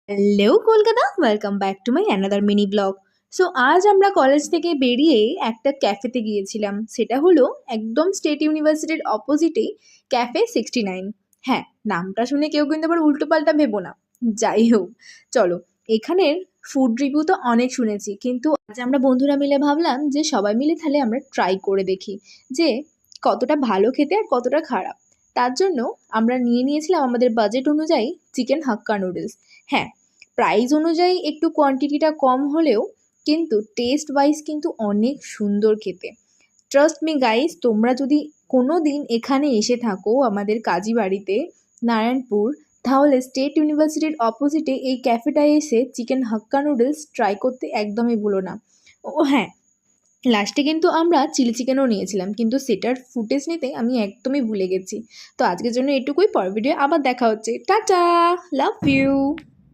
Hello Kolkata, welcome back to my another mini blog. So আজ আমরা college থেকে বেরিয়ে একটা ক্যাফেতে গিয়েছিলাম। সেটা হলো একদম স্টেট ইউনিভার্সিটির অপোজিটেই ক্যাফে 69। হ্যাঁ, নামটা শুনে কেউ কিন্তু আবার উল্টোপাল্টা ভেবো না। যাই হোক, চলো। এখানের ফুড রিভিউ তো অনেক শুনেছি, কিন্তু আজ আমরা বন্ধুরা মিলে ভাবলাম যে সবাই মিলে তাহলে আমরা ট্রাই করে দেখি যে কতটা ভালো খেতে আর কতটা খারাপ। তার জন্য আমরা নিয়েছিলাম আমাদের বাজেট অনুযায়ী চিকেন হাক্কা নুডলস। হ্যাঁ, প্রাইস অনুযায়ী একটু কোয়ান্টিটিটা কম হলেও কিন্তু টেস্ট ওয়াইজ কিন্তু অনেক সুন্দর খেতে। ট্রাস্ট মি গাইস, তোমরা যদি কোনো দিন এখানে এসে থাকো আমাদের কাজীবাড়িতে, নারায়ণপুর, তাহলে স্টেট ইউনিভার্সিটির অপোজিটে এই ক্যাফেটায় এসে চিকেন হাক্কা নুডলস ট্রাই করতে একদমই ভুলো না। ও হ্যাঁ, লাস্টে কিন্তু আমরা চিলি চিকেনও নিয়েছিলাম, কিন্তু সেটার ফুটেজ নিতে আমি একদমই ভুলে গেছি। তো আজকের জন্য এটুকুই, পরের ভিডিও আবার দেখা হচ্ছে। Tata, love you.